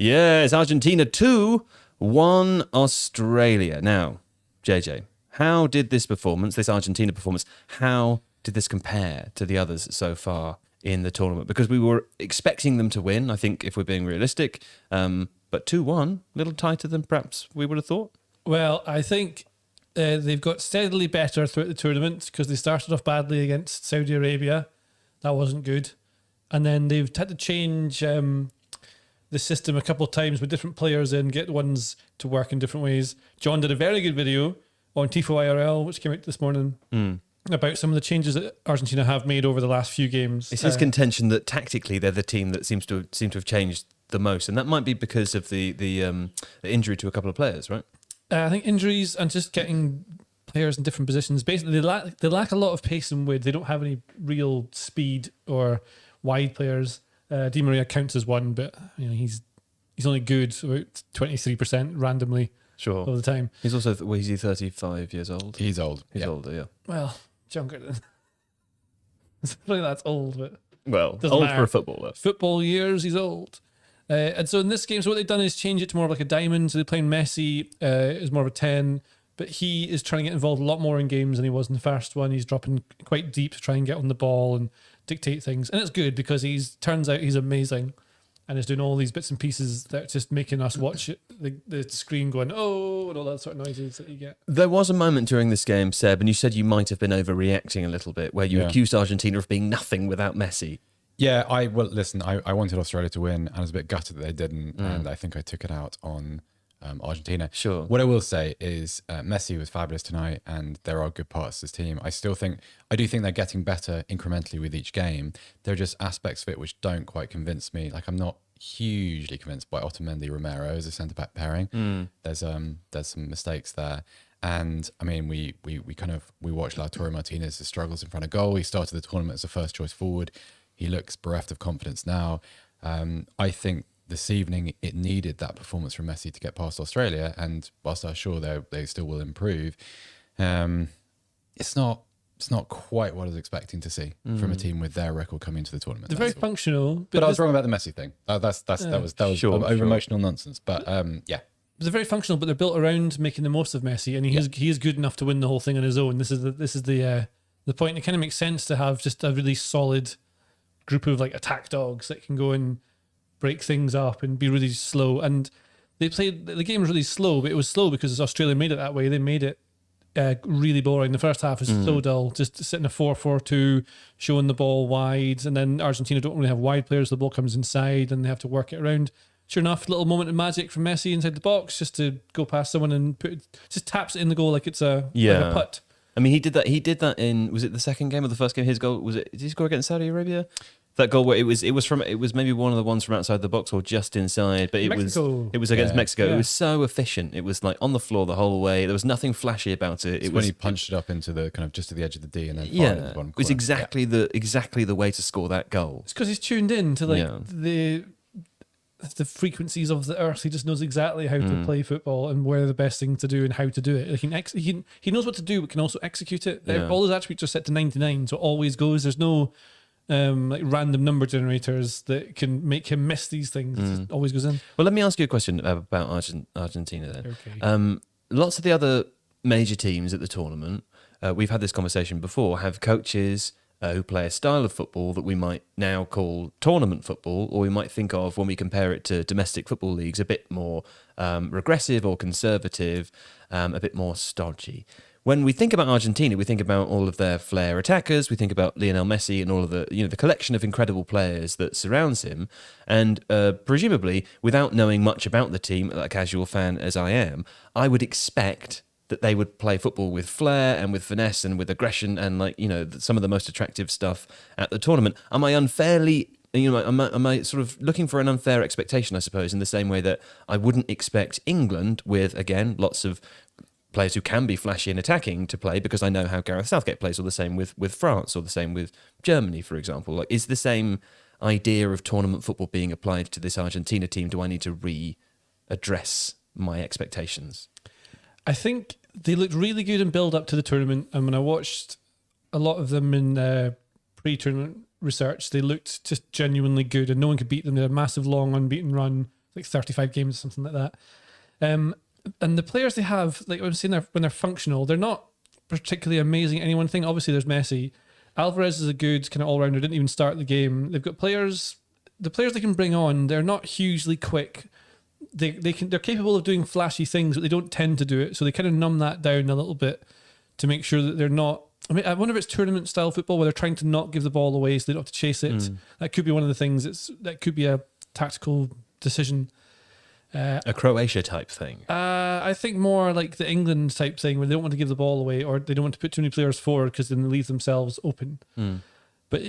Yes, Argentina 2-1 Australia. Now, JJ, how did this Argentina performance, how did this compare to the others so far in the tournament? Because we were expecting them to win, I think, if we're being realistic. But 2-1, a little tighter than perhaps we would have thought. Well, I think they've got steadily better throughout the tournament because they started off badly against Saudi Arabia. That wasn't good. And then they've had to change the system a couple of times with different players in, get ones to work in different ways. John did a very good video on Tifo IRL, which came out this morning, about some of the changes that Argentina have made over the last few games. It's his contention that tactically they're the team that seems to have changed the most, and that might be because of the injury to a couple of players, right? I think injuries and just getting players in different positions. Basically, they lack a lot of pace and width. They don't have any real speed or wide players. Di Maria counts as one, but he's only good about 23% randomly. Sure. All the time. He's also, is he 35 years old? He's old. He's older, yeah. Well, younger than. Probably that's old, but. Well, doesn't old matter. for a footballer. Football years, he's old. And so in this game, so what they've done is change it to more of like a diamond. So they're playing Messi as more of a 10, but he is trying to get involved a lot more in games than he was in the first one. He's dropping quite deep to try and get on the ball and dictate things. And it's good because turns out he's amazing and is doing all these bits and pieces that just making us watch it, the screen going, oh, and all that sort of noises that you get. There was a moment during this game, Seb, and you said you might have been overreacting a little bit, where you accused Argentina of being nothing without Messi. Yeah, I wanted Australia to win, and I was a bit gutted that they didn't, and I think I took it out on Argentina. Sure. What I will say is Messi was fabulous tonight, and there are good parts of this team. I do think they're getting better incrementally with each game. There are just aspects of it which don't quite convince me. Like, I'm not hugely convinced by Otamendi Romero as a centre-back pairing. There's some mistakes there. And I mean, we watched Lautaro Martinez's struggles in front of goal. He started the tournament as a first choice forward. He looks bereft of confidence now. I think this evening it needed that performance from Messi to get past Australia, and whilst I'm sure they still will improve, it's not quite what I was expecting to see from a team with their record coming into the tournament. They're very functional, but I was wrong about the Messi thing. That was over emotional nonsense. But yeah. They're very functional, but they're built around making the most of Messi, and he is good enough to win the whole thing on his own. This is the point. It kind of makes sense to have just a really solid group of like attack dogs that can go and break things up and be really slow. And they played the game was really slow, but it was slow because Australia made it that way. They made it really boring. The first half was so dull, just sitting a 4-4-2, showing the ball wide, and then Argentina don't really have wide players. The ball comes inside and they have to work it around. Sure enough, little moment of magic from Messi inside the box, just to go past someone and just taps it in the goal like it's like a putt. I mean, he did that in, was it the second game or the first game? His goal, did he score against Saudi Arabia? That goal where it was maybe one of the ones from outside the box or just inside, but it was against Mexico. Yeah. It was so efficient. It was like on the floor the whole way. There was nothing flashy about it. It was when he punched it up into the kind of just to the edge of the D and then fired at the bottom corner. It was exactly the way to score that goal. It's because he's tuned in to the frequencies of the earth. He just knows exactly how to play football and where the best thing to do and how to do it. Like he knows what to do, but can also execute it. Yeah. All his attributes are set to 99, so it always goes. There's no like random number generators that can make him miss these things. It just always goes in. Well, let me ask you a question about Argentina then. Okay. Lots of the other major teams at the tournament, we've had this conversation before, have coaches who play a style of football that we might now call tournament football, or we might think of when we compare it to domestic football leagues, a bit more regressive or conservative, a bit more stodgy. When we think about Argentina, we think about all of their flair attackers, we think about Lionel Messi and all of the collection of incredible players that surrounds him, and presumably, without knowing much about the team, a casual fan as I am, I would expect that they would play football with flair and with finesse and with aggression and some of the most attractive stuff at the tournament. Am I unfairly, am I sort of looking for an unfair expectation, I suppose, in the same way that I wouldn't expect England with, again, lots of players who can be flashy and attacking to play, because I know how Gareth Southgate plays, or the same with France, or the same with Germany, for example. Like, is the same idea of tournament football being applied to this Argentina team? Do I need to readdress my expectations? I think they looked really good in build up to the tournament, and when I watched a lot of them in pre-tournament research, they looked just genuinely good, and no one could beat them. They had a massive, long, unbeaten run, like 35 games, something like that. And the players they have, like I was saying, when they're functional, they're not particularly amazing at any one thing. Obviously, there's Messi. Alvarez is a good kind of all-rounder, didn't even start the game. They've got players, the players they can bring on, they're not hugely quick. They're capable of doing flashy things, but they don't tend to do it. So they kind of numb that down a little bit to make sure that they're not. I mean, I wonder if it's tournament style football where they're trying to not give the ball away so they don't have to chase it. That could be one of the things. That could be a tactical decision. A Croatia type thing. I think more like the England type thing where they don't want to give the ball away or they don't want to put too many players forward because then they leave themselves open. But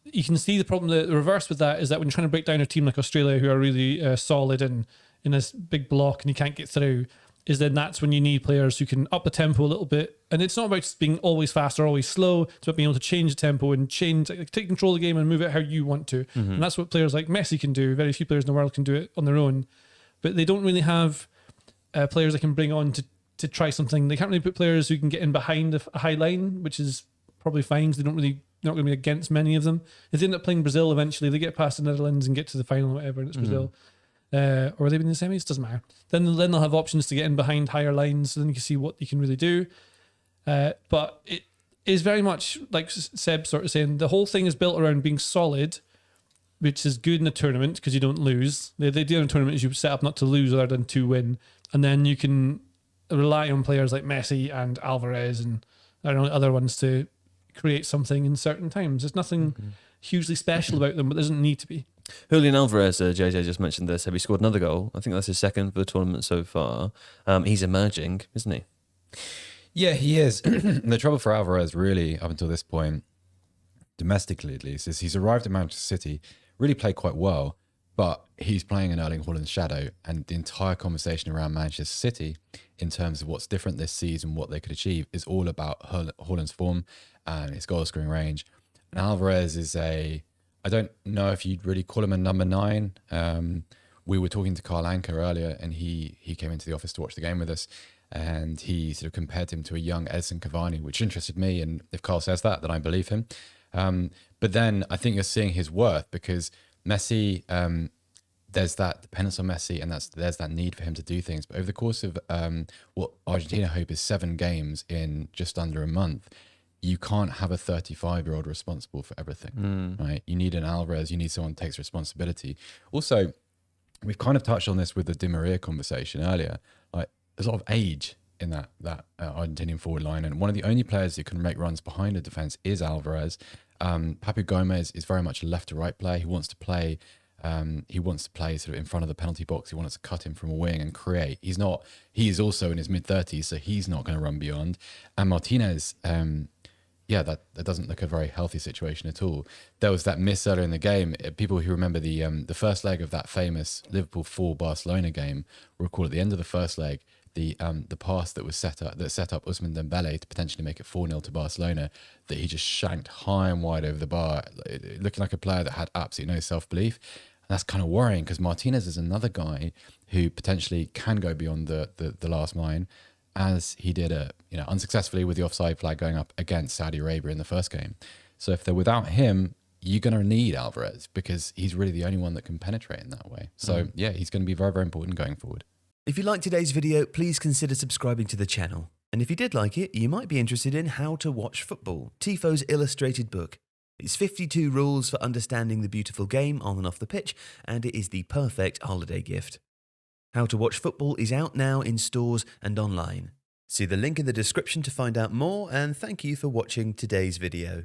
you can see the problem. The reverse with that is that when you're trying to break down a team like Australia who are really solid and in this big block and you can't get through, is then that's when you need players who can up the tempo a little bit. And it's not about just being always fast or always slow. It's about being able to change the tempo and take control of the game and move it how you want to. And that's what players like Messi can do. Very few players in the world can do it on their own. But they don't really have players they can bring on to try something. They can't really put players who can get in behind a high line, which is probably fine because they're not going to be against many of them. If they end up playing Brazil eventually, they get past the Netherlands and get to the final or whatever, and it's Brazil. Or they've been in the semis, doesn't matter. Then they'll have options to get in behind higher lines, and then you can see what you can really do. But it is very much like Seb sort of saying, the whole thing is built around being solid, which is good in a tournament because you don't lose. The idea in a tournament is you set up not to lose rather than to win. And then you can rely on players like Messi and Alvarez and I don't know, other ones to create something in certain times. There's nothing hugely special about them, but there doesn't need to be. Julian Alvarez, JJ just mentioned this. Have he scored another goal? I think that's his second for the tournament so far. He's emerging, isn't he? Yeah, he is. The trouble for Alvarez, really, up until this point, domestically at least, is he's arrived at Manchester City, really played quite well, but he's playing in Erling Haaland's shadow, and the entire conversation around Manchester City in terms of what's different this season, what they could achieve, is all about Haaland's form and his goal-scoring range. And Alvarez is I don't know if you'd really call him a number 9. We were talking to Carl Anker earlier, and he came into the office to watch the game with us, and he sort of compared him to a young Edson Cavani, which interested me. And if Carl says that, then I believe him. But then I think you're seeing his worth because Messi, there's that dependence on Messi, and there's that need for him to do things. But over the course of what Argentina hope is 7 games in just under a month, you can't have a 35-year-old responsible for everything, right? You need an Alvarez, you need someone who takes responsibility. Also, we've kind of touched on this with the Di Maria conversation earlier. Like, there's a lot of age in that Argentinian forward line, and one of the only players who can make runs behind the defense is Alvarez. Papu Gomez is very much a left to right player. He wants to play sort of in front of the penalty box. He wants to cut him from a wing and create. He is also in his mid-30s, so he's not going to run beyond. And Martinez, that doesn't look a very healthy situation at all. There was that miss earlier in the game. People who remember the first leg of that famous Liverpool 4 Barcelona game recall at the end of the first leg, the pass that set up Ousmane Dembele to potentially make it 4-0 to Barcelona, that he just shanked high and wide over the bar, looking like a player that had absolutely no self-belief. And that's kind of worrying because Martinez is another guy who potentially can go beyond the last line, as he did unsuccessfully with the offside flag going up against Saudi Arabia in the first game. So if they're without him, you're going to need Alvarez because he's really the only one that can penetrate in that way. So he's going to be very, very important going forward. If you liked today's video, please consider subscribing to the channel. And if you did like it, you might be interested in How to Watch Football, Tifo's illustrated book. It's 52 rules for understanding the beautiful game on and off the pitch, and it is the perfect holiday gift. How to Watch Football is out now in stores and online. See the link in the description to find out more, and thank you for watching today's video.